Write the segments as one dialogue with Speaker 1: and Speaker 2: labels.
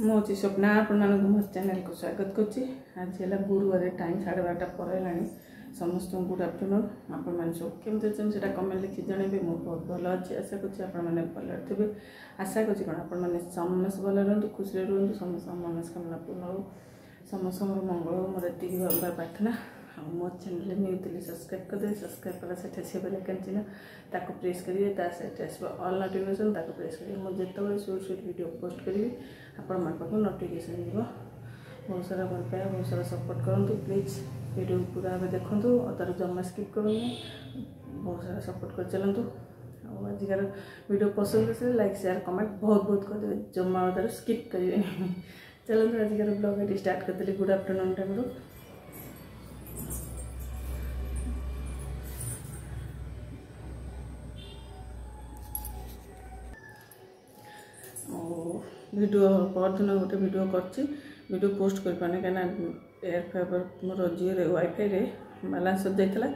Speaker 1: मुझे स्वप्ना आपण मो चैनल को स्वागत करुच्ची। आज है गुरुवार टाइम 12:30 पर है। समस्त गुड आफ्टरनून। आपण मैंने सब केमती अच्छे कमेंट लिखी जनइबे। मुझे बहुत भल अच्छी आशा करें भल थे। आशा कौन आपण समस्त भल रुहतु खुशी रुहतु समस्त मनस्कामना पूर्ण हो समस्त मंगल हो मोर एति प्रार्थना। मो चैनल न्यू थी सब्सक्राइब करदे सब्सक्राइब कला से से बेल आइकन चिन्ह ताको प्रेस करिए सहित आसो ऑल नोटिफिकेशन ताको प्रेस करिए। मुझे जिते शॉर्ट शॉर्ट वीडियो पोस्ट करी आपण मान पाखु नोटिफिकेशन जीव। बहुत सारा भल पाए बहुत सारा सपोर्ट करूँ प्लीज वीडियो पूरा देखूँ अदार जमा स्किप करूँ बहुत सारा सपोर्ट कर चलतु। आजिकार वीडियो पसंद से लाइक शेयर कमेंट बहुत बहुत करदे जमा अदार स्किप करेंगे। चलते आजिकार ब्लॉग ये स्टार्ट करते गुड आफ्टरनून टाइम रू। वीडियो परदिन गोटे वीडियो करची वीडियो पोस्ट कर पाने कहीं एयर फाइबर मोर जियो वाईफाई रे बालांस सर जाइला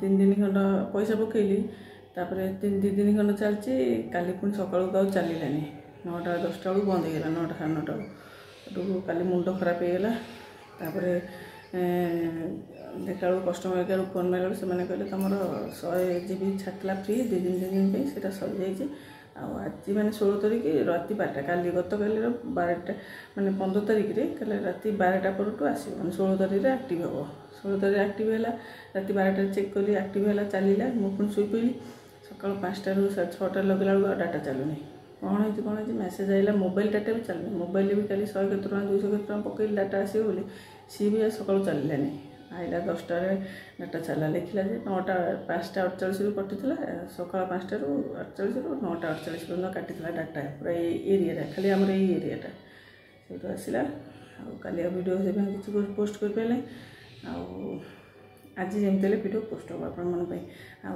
Speaker 1: 3 दिन खंड पैसा पकईली तापर 2 दिन खंड चलची काली पुणी सकाळू गाँव चलानी 9टा 10टा बेलू बंद होगा 9टा 9:30 काली मुंड खराब होगा। तापर देखा कस्टमर केयर फोन मारे से कहले तुम 100 GB छाड़ला फ्री 2 दिन से सर जाइए। आज मैंने 16 तारीख राति 12टा काली गत काली 12टा मैंने 15 तारीख रे कल राति 12टा पर आसो मैंने 16 तारीख एक्टिव हम 16 तारीख एक्टिव है राति 12टा चेक कली एक्टिव है चलला मुझे शुई पड़ी सका 5टा 6टा लगेला डाटा चलुनी कौन है मेसेज आइला मोबाइल डाटा भी चलनी मोबाइल भी कल 100 केत 200 केत पकड़ डाटा आसो बोली सी भी सका चललानी आइला 10टा डाटा चला लिखला 9टा 5टा 48 कटी सका 5टा 48 9टा 48 पर्यटन काटी डाटा पूरा एरिया खाली आम एरियाटा से आसला काली वीडियो से किसी पोस्ट कर पारे आज जमी वीडियो पोस्ट हो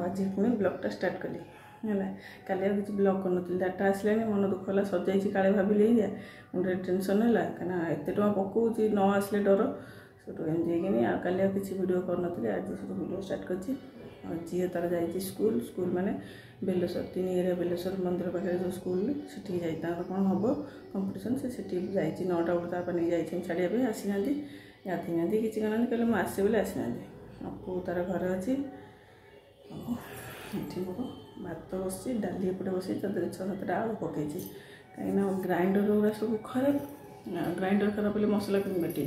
Speaker 1: आज पुणी ब्लॉगटा स्टार्ट कली है काली किसी ब्लॉग कर डाटा आसला मन दुख है सजाई काले भाविले मुझे टेंशन है कहीं एत पकाऊँ न आसले डर सब एमती काली किसी वीडियो कर आज सब वीडियो स्टार्ट कर जी तार जा स्कूल स्कूल माने बेलेश्वर 3 एरिया बेलेश्वर मंदिर पाखे जो स्कूल से कौन हम कंपटीशन से 9टा बेलू नहीं जाइए छाड़िया आसी ना गाधी ना किसी करना कहले मुझे आसे बोले आसी ना पू तार घर अच्छी ये मोर भात बस डाली एपटे बस 6-7टा आलू पकई कहीं ग्राइंडर गुरा सब खराब ग्राइंडर खराब बोले मसला कि बेटी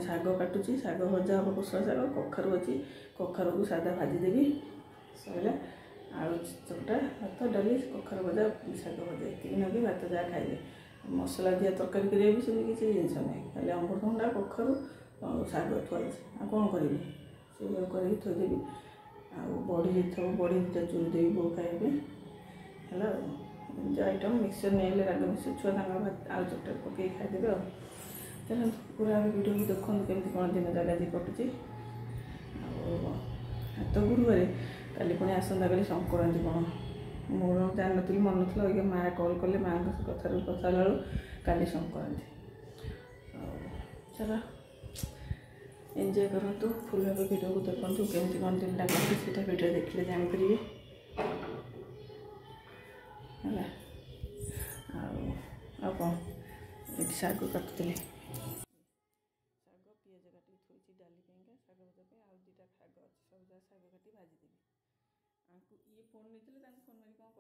Speaker 1: शाग काटुची शाग भजा हम कोसला शाग कखारू अच्छी कखारू को सादा भाजीदेवी सैला आलू चकटा भात डाली कखारू भजा शाग भजा ये नगे भात जहाँ खाइले मसला दिया तरकारी करिया भी सेमती किसी जिनस ना खाली अमृतभंडा कखारू शाग थुआई कौन करी से कर थोदेवी बड़ी थो बड़ी दुटा चूरी देवी बो खाइबे है आइटम मिक्सचर नहीं राग मिक्सचर छुआ आलू चकटा पकई खाइदेवे चलो पूरा वीडियो भी देखो केमती कौन दिन जगह जी कटुची तो गुरुवार काली पुणी आसंता काली संक्रांति कौन मोर जान नी मन ना माँ कल कले माँ कथा कथा काली संक्रांति चलो एंजॉय करूँ फुल भाव वीडियो को देखो केमती कौन दिन कटुची से वीडियो देखिले जापर है कौन ये शाग काटुली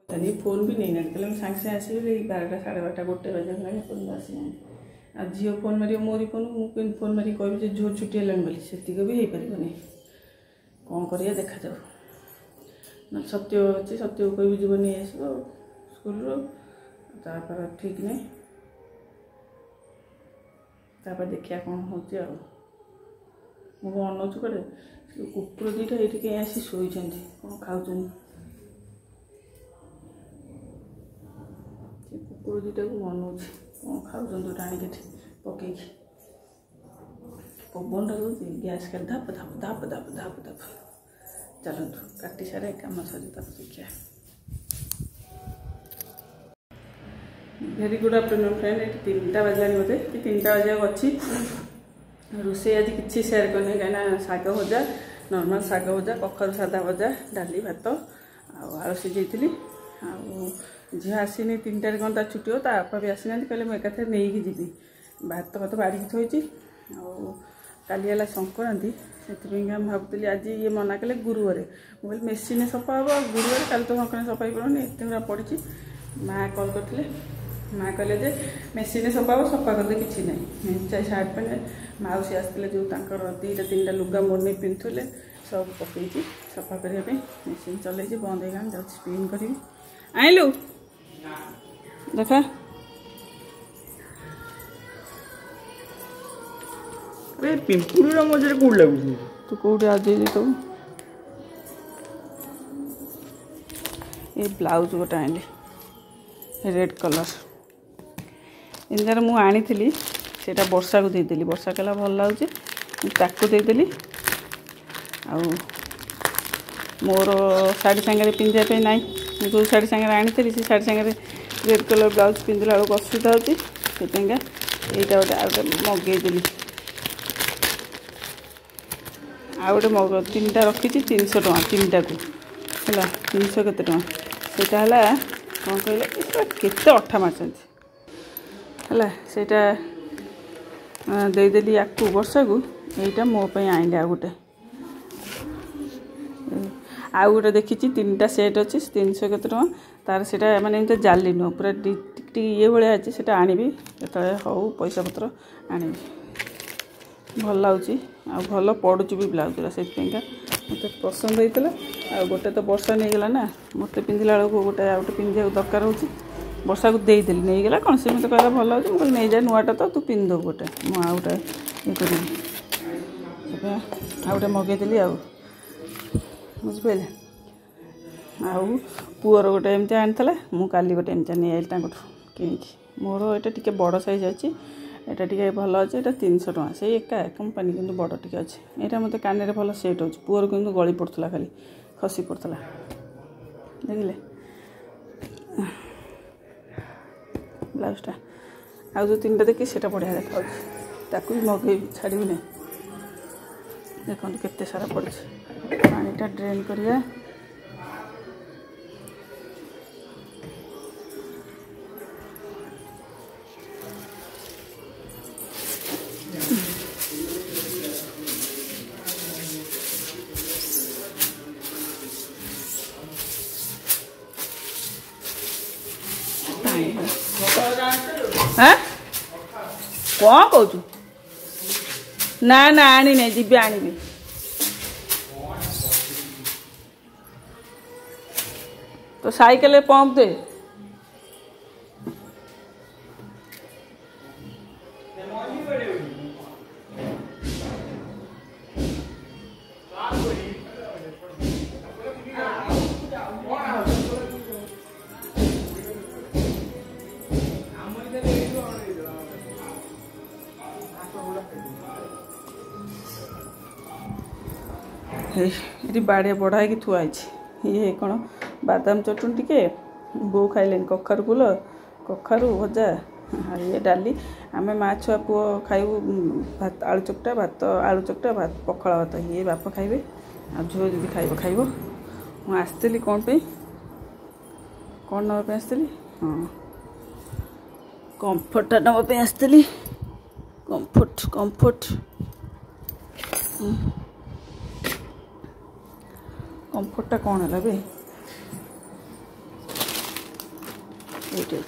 Speaker 1: ये फोन भी नहीं ना सागे सागे आसो 12टा 12:30 1 बजे फोन आसी ना झील फोन मार मोरी फोन मुझे फोन मारिक कह झील छुट्टी है बोली से भी हो पार कौन कर देखा जाऊ सत्य अच्छे सत्य को कह जीव नहीं आस स्कूल तापर ठीक नहीं तापर देखिया कौन हो मुझे अनौचु कड़े कुकुर 2टा ये कहीं आसी शोई कौन खाऊ कुकुर 2टा को अनौच कौन खाऊ टाणी पकई पवन गैस कर धाप धाप धाप धाप धाप धाप चलतु काटी सारे कम सरी देखिए। वेरी गुड आफ्टरनून फ्रेंड ये 3टा बजलानी बोधे 3टा बजा अच्छी रोसे आज किसी सेयार करनी कहीं शाग भजा नॉर्मल शाग भजा कखारू सादा भजा डाली भात आलू सीझे झील आसनी 3टार कौन ता छुट्टी हो ता बापा भी आसी ना कहले मुझे एकाथरे नहीं कि जी भात भात बाड़िकी थोड़ी काली है संक्रांति से भावुली आज ये मना कले गुरुवार मुझे मेसीन सफा हम गुरुवार कल तो संक्रांति सफा हो पानी एत गुरा पड़ी माँ कल करते माँ कहले जे मेसीन सफा हम सफा करदे कि ना चाहे सार्ट पैंट मौसी आसते जो दुईटा 3टा लुगा मोर नहीं पिंधुले सब पकई सफा करने मेसीन चल बंद हो जा स्पिन करी आइलु देखा
Speaker 2: अरे पिंपुरा मझे कौन लगुच
Speaker 1: तू कौटे आज तो ये ब्लाउज गोटे आनी रेड कलर इनकार मुझे से वर्षा को देदेली वर्षा कहला भल लगे ताकू देदेली आ मोर शाढ़ी सांगे पिंधापी ना जो शाढ़ी सांगे आनी से शाढ़ी सांगे रेड कलर ब्लाउज पिंधला बेलू असुविधा होती यहाँ गोटे मगेदेली आ गोटे 3टा रखी 300 टଙ୍କା 3टा को है 300 केते टଙ୍କା सेटा कौन कहले केते अठा मारचंती है देदेली या वर्षा को यहीटा मोपाई आइली आ गोटे देखी 3टा सेट अच्छी 300 केते टଙ୍କା तार से माने जाली नुह पूरा ये भाया अच्छे से आनबी जो हौ पैसा पत्र आनबी भल लगे आ भल पड़ुच भी ब्लाउजरा से मत पसंद होता आ गोटे तो वर्षा नहीं गला ना मत पिंधला बेलू गोटे आ गए पिंधा दरकार हो वर्षा को देदेली नहीं गला कौन से मत कहला भल लगे मुझे नहीं जाए नुआटा तो तू पिंध गोटे मुझे आ गए ये कर आ गए मगेदेली आ बुझिपारे आउ पुअर गोटे एमती आनी मु काली गोटे एमती नहीं आई कि मोर यहाँ टी बड़ साइज अच्छी एटा टी भल अच्छे ये 300 टଙ୍କା से एका कंपानी किंतु बड़ टी अच्छे यहाँ मत कान में भल सेट हो पुअर किंतु गली पड़ता खाली खसी पड़ता देखिले ब्लाउजटा आ जो 3टा देखी से बढ़िया देखा ताकू भी मगे छाड़ी ना देखो केते सारा पड़ी पानीटा ड्रेन करिया हाँ कौन कौचु ना ना आनी नहीं जीबी आनी तो साइकिल पंप दे ये बाड़े बढ़ा कि थुआई ये कौन बादाम चटुन टिके बो खाइले कखारू फूल कखारू भजा ये डाली आम माँ छुआ पुओ खाइबू भात आलू चकटा भात पखाला भात ये बाप खाइबे आ झुओ दीदी खाइब खाइब मुझे आसती कौन पे कौन नापी आसती हाँ कम्फर्टा नापी आसती कम्फर्ट कम्फर्टा कौन है बे ये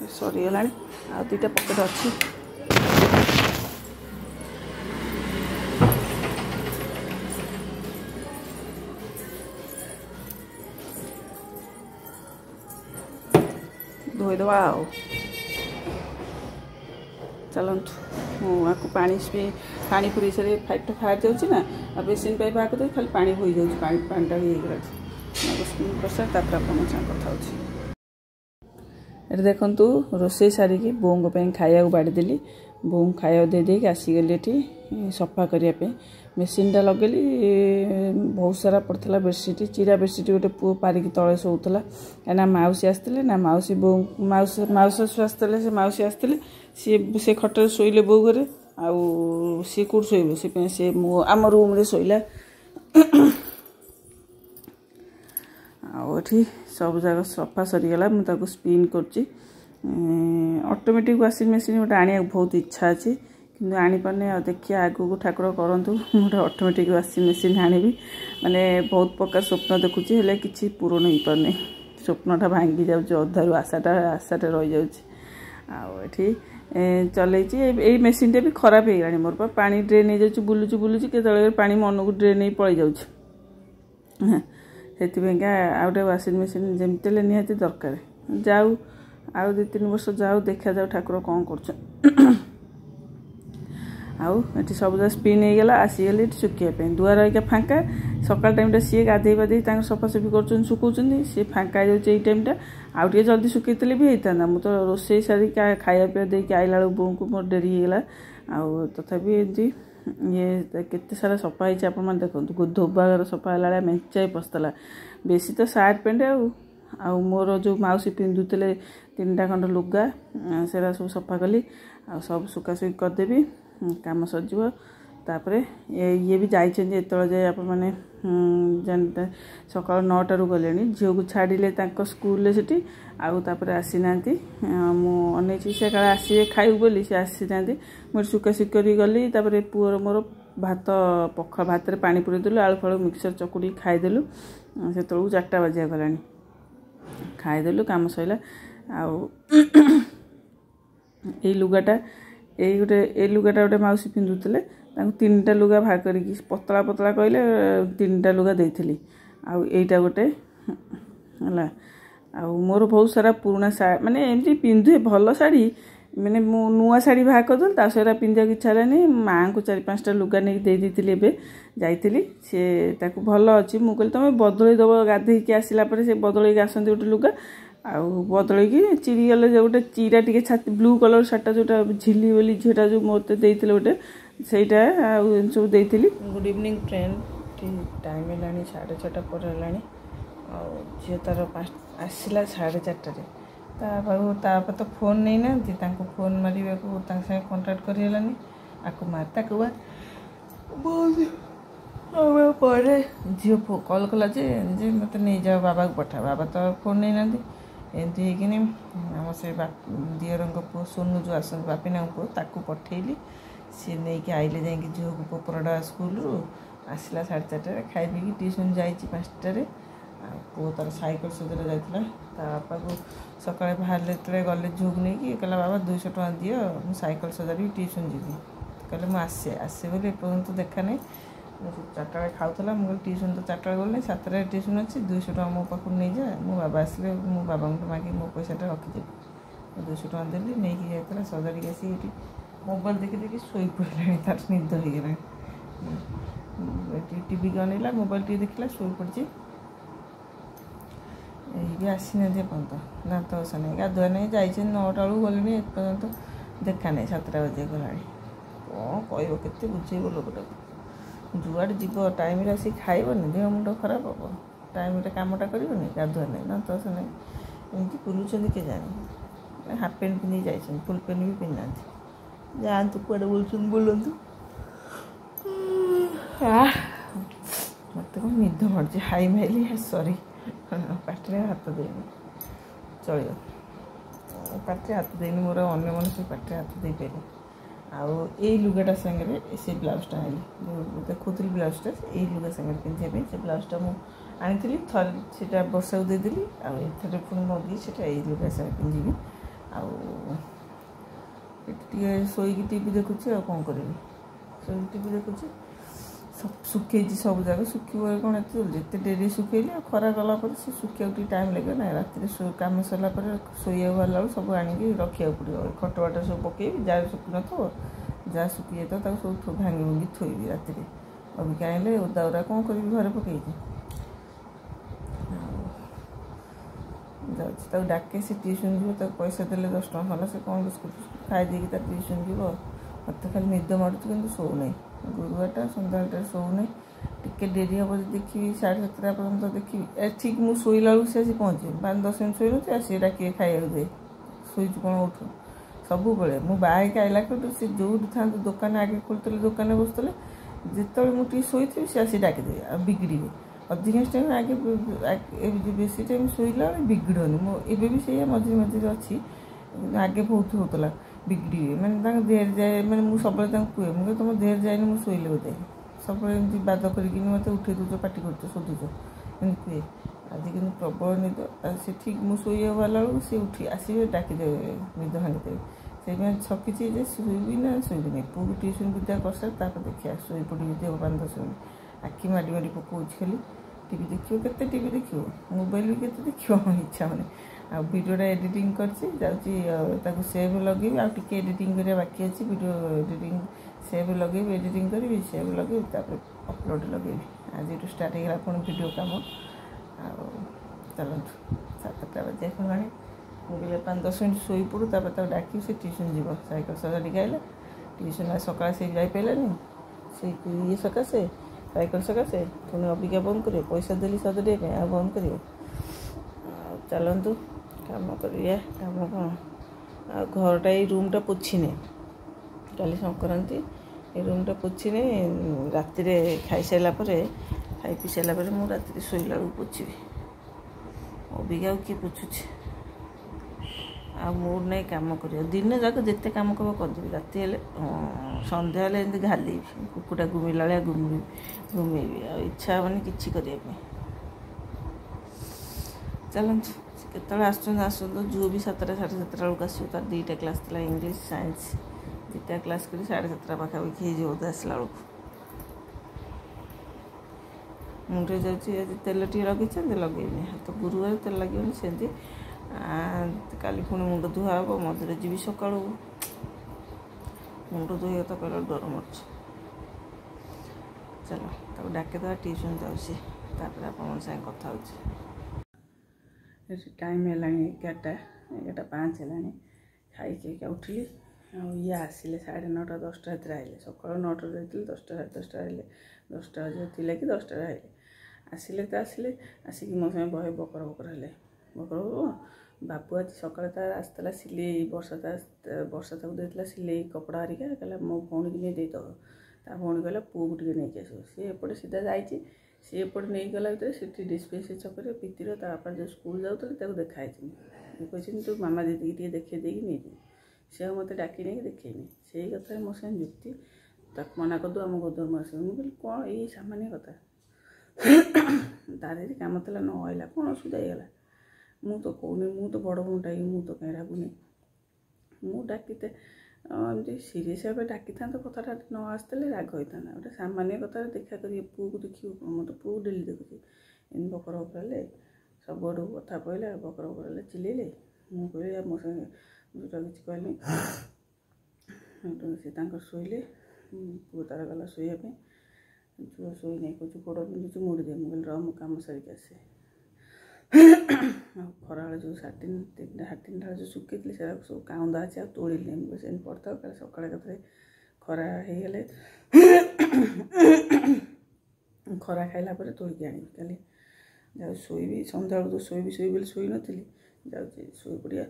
Speaker 1: सरीगला आ 2टा पकेट अच्छी धोईदे आ चलतु मुझे पानी पूरी से फाइट फाट जाऊँगी ना आ बेसिन पाइप आगे तो खाली पानी हो जाऊँगी पानीटा भी स्पिन कर कथा ये देखु रोसे सारिकी बोंग खाया बाड़ीदेली बों खाया दे आसीगली ये सफा करने मेसीनटा लगेली बहुत सारा पड़ता बेडसीट चिरा बेडसीट गोटे पुओ पारिकी तले शोला क्या मौसी आसते ना मौसी बो मौसी आसते से मौसी आसते सी खटर शोले बो घरे आउ सी कौट शोब से मो आम रूम रे शोला आठी सब जाक सफा सरीगला मुझे स्पिन करुच्ची ऑटोमेटिक वाशिंग मशीन गोटे आने बहुत इच्छा अच्छी कि आनीपारे देखिए आगू ठाकुर करूँ गोटे ऑटोमेटिक वाशिंग मशीन आनी माने बहुत प्रकार स्वप्न देखुची हेले किसी पूरण हो पारनी स्वप्नटा भांगी जाऊँ अधारू आशाटे रही जाऊँगी आठी चलई ये मेसीन टे भी खराब हो गलानी मोर पानी ड्रेन हो जाऊँ बुलूची के पानी मन को ड्रेन हो पलि जाऊँ से आउटे वाशिंग मशीन जमती निहाती दरकार जाऊ आउ 2-3 वर्ष जाऊ देखा जाऊ ठाकुर कौन कर सब स्पिन हो गला आसीगली सुखापी दुआर है फाँका सकाल टाइम सी गाधे बाधे सफासफी कर सुखाऊँ सी फाँका हो टाइम आउ जल्दी सुखी भी होता मुझे रोसे सारी खाया पीवा देकी आइला बो को मोर डेरी होगला आउ तथापि एमती ये केते सारा सफा होती आप देखो धोबागर सफा है मेंचाई पसला बेसी तो सार्ट पैंट आउ मोर जो मौसी पिंधुले 3टा खंड लुगा से सब सफा कली आ सब सुखासुखी करदेवी काम सजीव तापर ये भी जाइए जाए आप मैंने जानते सका 9टारू गले झील को छाड़े स्कूल से आउे आसी ना मुझे से काले आसवे खाइबू बोली से आसी ना मुझे सुखासुखी कर गली पुअर मोर भात पखा भात में पानी पूरे देलु आलू फालू मिक्सर चकुड़ी खाईदेलु से 4टा बाजिया गला खाईदेलु काम सैला आउ लुगाटा ये लुगाटा गोटे मौसी पिंधुले 3टा लुगा भाग कर पतला पतला कहले 3टा लुगा देती आईटा गोटे है मोर बहुत सारा पुराना शाढ़ी माने एमती पिंधे भल शाढ़ी मैंने नुआ शाढ़ी भाग करदेल सारा पिंधा इच्छा है माँ को 4-5टा लुगा नहीं दे जाइली सी भल अच्छी मुझे कहली तुम बदल दब गाधे आसला से बदल आसती गोटे लुगा आउ बदल चिरीगले जो गोटे चिरा टी छाती ब्लू कलर शार्टा जोटा झिली बोली झीटा जो मत देते गोटे सहीटा सब देती गुड इवनिंग फ्रेंड टाइम है 6:30 पर है झी तार आसला 4:30 तापर तो फोन नहीं ना फोन मारे को कंटाक्ट करगलानी आपको मारता कुआ पर झील कल कला मत नहीं जाओ बाबा को पठा बाबा तो फोन नहीं ना एमती आम से दियर पु सोनू जो आस बापीना पु ताकू पठेली सी नहीं कि आइले जा झील को पोपरडा स्कूल आसला 4:30 खाई पी ट्यूशन जाइए 5टारे पु तार साइकेल सजरे जाता बापा को सका बाहर जो गले झील को नहीं कहला बाबा 200 टଙ୍କା दियो मुझे साइकेल सजारी ट्यूशन जी कहले मुझे आसे बोले एपर्यंत देखा नहीं 4टा खाऊला मुझे ट्यूशन तो 4टा गल 7टार ट्यूशन अच्छी 200 टଙ୍କା मो पाक नहीं जा मो बाबा आसले मो बाबा मांगी मो पैसाटा रखीदेवी 200 टଙ୍କା देली नहीं जाता सजाड़ी आसी मोबाइल देखी देखी शोई पड़ा तार निद हो गला टीवी अनेला मोबाइल टी देखला शोई पड़ी ये आसी ना पर्यंत दात बसा नहीं गाधुआ नहीं जाइए 9टा बेलू गले एपर्यंत देखा नहीं 7टा बजे गला कौन कह के बुझेब लोकटा जुआड़ जीव टाइम आसिक खाइबनी देह मुंड खराब हम टाइम कामटा करनी गाधुआ नहीं दात बसा नहीं एमती बुलूँ के जानी हाफ पैंट पिंधि जाइए फुल पैंट भी पिंधा जातु कड़े बोलूँ मत कौन निद मर्जी हाई माइली सरी पाटे हाथ देनी चलो पाटे हाथ देनी मोर अन्य मन सब पाटे हाथ दे पारे आउ ये लुगाटा सागर से ब्लाउजटा आनी देखुली ब्लाउजटा ये लुगा सागर पिंधापी से ब्लाउजटा मुझे थर से वर्षा को देदेली आर पुणी मगी से लुगा सागर पिंधि आए शोक टीवी देखुची कौन करी शोक टीवी देखुची सब सुखे सब जगह सुखी कौन जिते डेरी सुखेली खरा गला से सुखा टाइम लगे ना रात कम सरला शोया गला सब आणिक रखा पड़ो खटवाट सब पकई जहाँ सुखी न जहाँ सुखी जाता सब भांगी भूंगी थोबी रात अबिका आइले ओदा उरा कौन करी घर पकई जाऊँ डाके से ट्यूशन जीव पैसा देले 10 टଙ୍କା खला से कौन बिस्कुट खाई देकी ट्यूशन जीव मत खाली निद मारूँ कि शो नहीं गुरुवारटा सन्ध्याटा शो नहीं टिके डेरी हम देखी 7:30 पर्यंत देखी ठीक मुझे शोला बेलू से पहुँचे 5-10 मिनट शोई नी सी डाक खाया दे शोच कौन उठ सब मुझे बाहर आइला से जो था दुकान आगे खोलते दुकान बसते जिते मुझे शोई सी आसी डाकिदेवे आ बिगड़े
Speaker 3: ଅଧିକାଂଶ ଟାଇମ୍ ଆଗେ ବେଶୀ ଟାଇମ୍ ଶୋଇଲା ବେଳେ ବିଗିଡ଼ୁନି ମୁଁ ଏବେ ବି ସେଇଆ ମଝିରେ ମଝିରେ ଅଛି ଆଗେ ବହୁତ ହେଉଥିଲା ବିଗିଡ଼ିବେ ମାନେ ତାଙ୍କ ଦେହରେ ଯାଏ ମାନେ ମୁଁ ସବୁବେଳେ ତାଙ୍କୁ କୁହେ ମୁଁ ତୁମ ଦେହରେ ଯାଏନି ମୁଁ ଶୋଇଲେ ବୋଧେ ସବୁବେଳେ ଏମିତି ବାଦ କରିକିନି ମୋତେ ଉଠେଇ ଦେଉଛ ପାଟି କରୁଛ ଶୋଧୁଛ ଏମିତି କୁହେ ଆଜି କିନ୍ତୁ ପ୍ରବଳ ନିଦ ସେ ଠିକ୍ ମୁଁ ଶୋଇବାକୁ ଗଲା ବେଳକୁ ସେ ଉଠି ଆସିବେ ଡାକିଦେବେ ନିଦ ଭାଙ୍ଗିଦେବେ ସେଇଥିପାଇଁ ଛକିଛି ଯେ ଶୋଇବି ନା ଶୋଇବିନି ପୁଅକୁ ଟ୍ୟୁସନ୍ ବିଦା କରିସାରି ତାପରେ ଦେଖିବା ଶୋଇପଡ଼ିବି ଦେହ 5-10 ମିନିଟ୍ ଆଖି ମାଡ଼ି ମାଡ଼ି ପକାଉଛି ଖାଲି ଟିଭି ଦେଖିବ କେତେ ଟିଭି ଦେଖିବ ମୋବାଇଲ ବି କେତେ ଦେଖିବ ଇଚ୍ଛା ହେଉନି ଆଉ ଭିଡ଼ିଓଟା ଏଡ଼ିଟିଂ କରିଛି ଯାଉଛି ତାକୁ ସେଭ୍ ଲଗେଇବି ଆଉ ଟିକେ ଏଡ଼ିଟିଂ କରିବା ବାକି ଅଛି ଭିଡ଼ିଓ ଏଡ଼ିଟିଂ ସେଭ୍ ଲଗେଇବି ଏଡ଼ିଟିଂ କରିବି ସେଭ୍ ଲଗେଇବି ତାପରେ ଅପଲୋଡ଼ ଲଗେଇବି ଆଜିଠୁ ଷ୍ଟାର୍ଟ ହେଇଗଲା ପୁଣି ଭିଡ଼ିଓ କାମ ଆଉ ଚାଲନ୍ତୁ 7ଟା ବାଜେ ହେଲାଣି ମୁଁ କହିଲେ 5-10 ମିନିଟ୍ ଶୋଇପଡ଼ୁ ତାପରେ ତାକୁ ଡାକିବି ସେ ଟ୍ୟୁସନ୍ ଯିବ ସାଇକେଲ ସଜାଡ଼ିକି ଆଇଲା ଟ୍ୟୁସନ୍ ସକାଳେ ସେ ଯାଇପାରିଲାନି ସେଇ ଇଏ ସକାଶେ ସାଇକେଲ ସକାଶେ ପୁଣି ଅବିକା ବନ୍ଦ କରିବ ପଇସା ଦେଲି ସଜାଡ଼ିବା ପାଇଁ ଆଉ ବନ୍ଦ କରିବ ଆଉ ଚାଲନ୍ତୁ କାମ କରିବା କାମ କ'ଣ ଆଉ ଘରଟା ଏଇ ରୁମ୍ଟା ପୋଛିନି କାଲି ସଂକ୍ରାନ୍ତି ଏ ରୁମ୍ଟା ପୋଛିନି ରାତିରେ ଖାଇସାରିଲା ପରେ ଖାଇ ପିଇ ସାରିଲା ପରେ ମୁଁ ରାତିରେ ଶୋଇଲା ବେଳକୁ ପୋଛିବି ଅବିକା ଆଉ କିଏ ପୋଛୁଛି ଆଉ ମୁଡ୍ ନାହିଁ କାମ କରିବ ଦିନ ଯାକ ଯେତେ କାମ କରିବ କରିଦେବି ରାତି ହେଲେ ସନ୍ଧ୍ୟା ହେଲେ ଏମିତି ଘାଲିବି କୁକୁଡ଼ା ଘୁମିଲା ଭଳିଆ ଘୁମେଇବି ଆଉ ଇଚ୍ଛା ହେବନି କିଛି କରିବା ପାଇଁ ଚାଲନ୍ତୁ କେତେବେଳେ ଆସନ୍ତୁ ଝିଅ ବି 7ଟା 7:30 ବେଳକୁ ଆସିବ ତାର 2ଟା କ୍ଲାସ୍ ଥିଲା ଇଂଲିଶ ସାଇନ୍ସ 2ଟା କ୍ଲାସ୍ କରି 7:30 ପାଖାପାଖି ହେଇଯିବ ବୋଧେ ଆସିଲା ବେଳକୁ ମୁଣ୍ଡରେ ଯାଉଛି ଆଜି ତେଲ ଟିକେ ଲଗେଇଛନ୍ତି ଲଗେଇନି ତ ଗୁରୁବାର ତେଲ ଲାଗିବନି ସେମିତି କାଲି ପୁଣି ମୁଣ୍ଡ ଧୁଆ ହେବ ମଝିରେ ଯିବି ସକାଳୁ ମୁଣ୍ଡ ଧୋଇବା ତ କହିଲା ଡର ମାରୁଛି ଚାଲ ତାକୁ ଡାକିଦେବା ଟ୍ୟୁସନ୍ ଯାଉଛି ତାପରେ ଆପଣଙ୍କ ସାଙ୍ଗେ କଥା ହେଉଛି
Speaker 1: ଟାଇମ୍ ହେଲାଣି 11:05 ହେଲାଣି ଖାଇକି ଉଠିଲି ଆଉ ଇଏ ଆସିଲେ 9:30 10ଟା ଭିତରେ ଆଇଲେ ସକାଳୁ 9ଟାରେ ଯାଇଥିଲେ 10ଟା 10:30 ଆଇଲେ 10ଟା ଥିଲା କି 10ଟାରେ ଆଇଲେ ଆସିଲେ ଆସିକି ମୋ ସାଙ୍ଗେ ବହେ ବକର ହେଲେ ବାବୁ ଆଜି ସକାଳେ ତାର ଆସିଥିଲା ସିଲେଇ ବର୍ଷା ତାକୁ ଦେଇଥିଲା ସିଲେଇ କପଡ଼ା ହରିକା କହିଲା ମୋ ଭଉଣୀକି ନେଇ ଦେଇଦେବ ତା ଭଉଣୀ କହିଲା ପୁଅକୁ ଟିକେ ନେଇକି ଆସିବ ସିଏ ଏପଟେ ସିଧା ଯାଇଛି ସିଏ ଏପଟେ ନେଇଗଲା ଭିତରେ ସେଠି ଡିସ୍ପେନ୍ସ ଛକରେ ପିତିର ତା ବାପା ଯେଉଁ ସ୍କୁଲ ଯାଉଥିଲେ ତାକୁ ଦେଖାହେଇଛି କହିଛନ୍ତି ତୁ ମାମା ଦିଦିକି ଟିକେ ଦେଖେଇ ଦେଇକି ନେଇଯିବୁ ସେ ଆଉ ମୋତେ ଡାକି ନେଇକି ଦେଖେଇନି ସେଇ କଥାରେ ମୋ ସାଙ୍ଗେ ଯୁକ୍ତି ତାକୁ ମନା କରିଦେଉ ଆମ ଗୋଦରମ ଆସିବ ମୁଁ କହିଲି କ'ଣ ଏଇ ସାମାନ୍ୟ କଥା ତାର ଯଦି କାମ ଥିଲା ନ ଆଇଲା କ'ଣ ଅସୁବିଧା ହେଇଗଲା ମୁଁ ତ କହୁନି ମୁଁ ତ ବଡ଼ ଭଉଣୀଟା ମୁଁ ତ କାହିଁ ରାଗୁନି ମୁଁ ଡାକିତେ ଏମିତି ସିରିୟସ୍ ଭାବେ ଡାକିଥାନ୍ତ କଥାଟା ନ ଆସିଥିଲେ ରାଗ ହେଇଥାନ୍ତା ଗୋଟେ ସାମାନ୍ୟ କଥାରେ ଦେଖା କରି ପୁଅକୁ ଦେଖିବୁ ମୁଁ ତ ପୁଅକୁ ଡେଲି ଦେଖୁଛି ଏମିତି ବକର ହେଲେ ସବୁଆଡ଼ୁ କଥା କହିଲେ ବକର ହେଲେ ଚିଲେଇଲେ ମୁଁ କହିଲି ମୋ ସାଙ୍ଗେ ଯେଉଁଟା କିଛି କହିଲି ସେ ତାଙ୍କର ଶୋଇଲେ ପୁଅ ତାର ଗଲା ଶୋଇବା ପାଇଁ ଝୁଅ ଶୋଇ ନେଇ କହୁଛୁ ଗୋଡ଼ ପିନ୍ଧୁଛୁ ମୁଡ଼ି ଦେ ମୁଁ କହିଲି ରହ ମୁଁ କାମ ସାରିକି ଆସେ ଆଉ ଖରାବେଳେ ଯେଉଁ 3:30 ବେଳେ ଯେଉଁ ଶୁଖେଇଥିଲି ସେଟା ସବୁ କାଉଁଦା ଅଛି ଆଉ ତୋଳିଲି ମୁଁ ସେମିତି ପଡ଼ିଥାଉ କାଲି ସକାଳେ ଏକାଥରେ ଖରା ହେଇଗଲେ ଖରା ଖାଇଲା ପରେ ତୋଳିକି ଆଣିବି କାଲି ଯାଉ ଶୋଇବି ସନ୍ଧ୍ୟାବେଳକୁ ଶୋଇବି ବୋଲି ଶୋଇନଥିଲି ଯାଉଛି ଶୋଇପଡ଼ିବା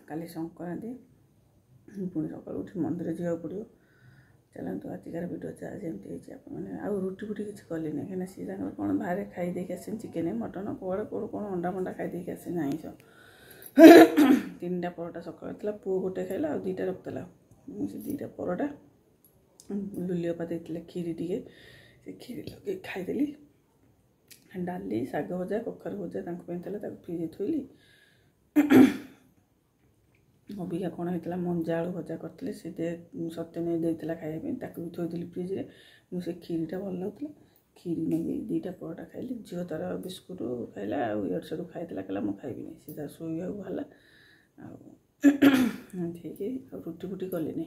Speaker 1: କାଲି ସଂକ୍ରାନ୍ତି ପୁଣି ସକାଳୁ ଉଠି ମନ୍ଦିର ଯିବାକୁ ପଡ଼ିବ ଚାଲନ୍ତୁ ଆଜିକାର ଭିଡ଼ିଓ ଯାହା ଯେମିତି ହେଇଛି ଆପଣମାନେ ଆଉ ରୁଟି କିଛି କଲିନି କାହିଁକିନା ସିଏ ତାଙ୍କର କ'ଣ ବାହାରେ ଖାଇ ଦେଇକି ଆସିଛନ୍ତି ଚିକେନ୍ ମଟନ୍ କୁଆଡ଼େ କ'ଣ ଅଣ୍ଡା ଫଣ୍ଡା ଖାଇ ଦେଇକି ଆସିଛନ୍ତି ଆଇଁଷ 3ଟା ପରଟା ସକାଳେ ଥିଲା ପୁଅ ଗୋଟେ ଖାଇଲା ଆଉ 2ଟା ରଖିଥିଲା ସେ 2ଟା ପରଟା ଲୁଲିଅପା ଦେଇଥିଲେ କ୍ଷୀରି ଟିକେ ସେ କ୍ଷୀରି ଲଗେଇ ଖାଇଦେଲି ଡାଲି ଶାଗ ଭଜା କଖାରୁ ଭଜା ତାଙ୍କ ପାଇଁ ଥିଲା ତାକୁ ଫ୍ରିଜରେ ଥୋଇଲି ଅବିକା କ'ଣ ହେଇଥିଲା ମଞ୍ଜା ଆଳୁ ଭଜା କରିଥିଲେ ସେ ସତ୍ୟ ନେଇ ଦେଇଥିଲା ଖାଇବା ପାଇଁ ତାକୁ ବି ଥୋଇଥିଲି ଫ୍ରିଜରେ ମୁଁ ସେ କ୍ଷୀରିଟା ଭଲ ଲାଗୁଥିଲା କ୍ଷୀରି ନେଇକି 2ଟା ପରଟା ଖାଇଲି ଝିଅ ତାର ବିସ୍କୁଟ ଖାଇଲା ଆଉ ଇଆଡ଼ୁ ସିଆଡ଼ୁ ଖାଇଥିଲା କହିଲା ମୁଁ ଖାଇବିନି ସେ ତାର ଶୋଇବାକୁ ବାହାରିଲା ଆଉ ଠିକ୍ ଆଉ ରୁଟି କଲିନି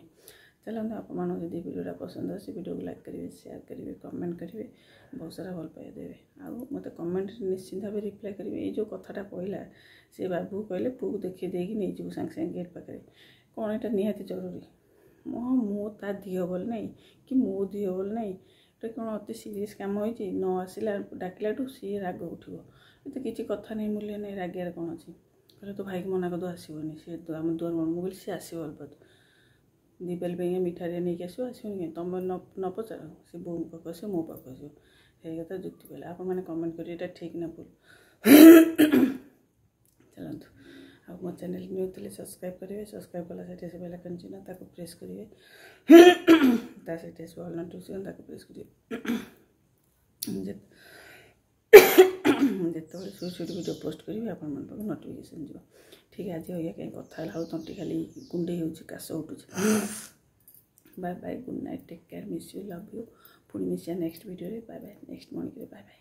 Speaker 1: ଚାଲନ୍ତୁ ଆପଣମାନଙ୍କୁ ଯଦି ଭିଡ଼ିଓଟା ପସନ୍ଦ ଆସେ ଭିଡ଼ିଓକୁ ଲାଇକ୍ କରିବେ ସେୟାର କରିବେ କମେଣ୍ଟ କରିବେ ବହୁତ ସାରା ଭଲ ପାଇବା ଦେବେ ଆଉ ମୋତେ କମେଣ୍ଟରେ ନିଶ୍ଚିନ୍ତ ଭାବେ ରିପ୍ଲାଏ କରିବେ ଏଇ ଯେଉଁ କଥାଟା କହିଲା ସେ ବାବୁ କହିଲେ ପୁଅକୁ ଦେଖେଇ ଦେଇକି ନେଇଯିବୁ ସାଙ୍ଗେ ସାଙ୍ଗେ ଗେଟ୍ ପାଖରେ କ'ଣ ଏଇଟା ନିହାତି ଜରୁରୀ ମୁଁ ତା ଦିହ ଭଲ ନାହିଁ କି ମୋ ଦିହ ଭଲ ନାହିଁ ଏଇଟା କ'ଣ ଅତି ସିରିୟସ୍ କାମ ହେଇଛି ନ ଆସିଲା ଡାକିଲାଠୁ ସିଏ ରାଗ ଉଠିବ ଏତେ କିଛି କଥା ନାହିଁ ମୂଲ୍ୟ ନାହିଁ ରାଗିଆରେ କ'ଣ ଅଛି କହିଲେ ତୋ ଭାଇକି ମନା କରିଦେଉ ଆସିବନି ସେ ଆମ ଦୁଆର ମୁଁ କହିଲି ସିଏ ଆସିବ ଅଲବତ ଦୀପାଲି ପାଇଁ ମିଠାରେ ନେଇକି ଆସିବନି କାହିଁ ତମେ ନ ପଚାର ସେ ବୋଉଙ୍କ ପାଖକୁ ଆସିବ ମୋ ପାଖକୁ ଆସିବ এই କଥା ଯୁକ୍ତି କଲେ ଆପଣମାନେ କମେଣ୍ଟ କରିବେ ଏଇଟା ଠିକ୍ ନା ଭୁଲ। ଚାଲନ୍ତୁ ଆଉ ମୋ ଚ୍ୟାନେଲ୍ ନ୍ୟୁ ଥିଲେ ସବସ୍କ୍ରାଇବ୍ କରିବେ, ସବସ୍କ୍ରାଇବ୍ କଲା ସେଠି ସେ ବେଲ୍ ଆଇକନ୍ ଚିହ୍ନ ତାକୁ ପ୍ରେସ୍ କରିବେ, ତା ସେଠି ଆସିବ ଅଲ୍ ନୋଟିଫିକେସନ୍ ତାକୁ ପ୍ରେସ୍ କରିବେ। ଯେତେବେଳେ ସୁଇଟ୍ ଭିଡ଼ିଓ ପୋଷ୍ଟ କରିବି ଆପଣମାନଙ୍କ ପାଖକୁ ନୋଟିଫିକେସନ୍ ଯିବ। ଠିକ୍ ଆଜି ଆଜ୍ଞା କାହିଁ କଥା ହେଲା ଆଉ ତଣ୍ଟି ଖାଲି କୁଣ୍ଡେଇ ହେଉଛି, କାଶ ଉଠୁଛି। Bye bye, good night, take care, miss you, love you. ପୁଣି ମିଶିବା ନେକ୍ସଟ ଭିଡ଼ିଓରେ। ବାଏ ବାଏ, ନେକ୍ସଟ ମର୍ଣ୍ଣିଂରେ ବାଏ ବାଏ।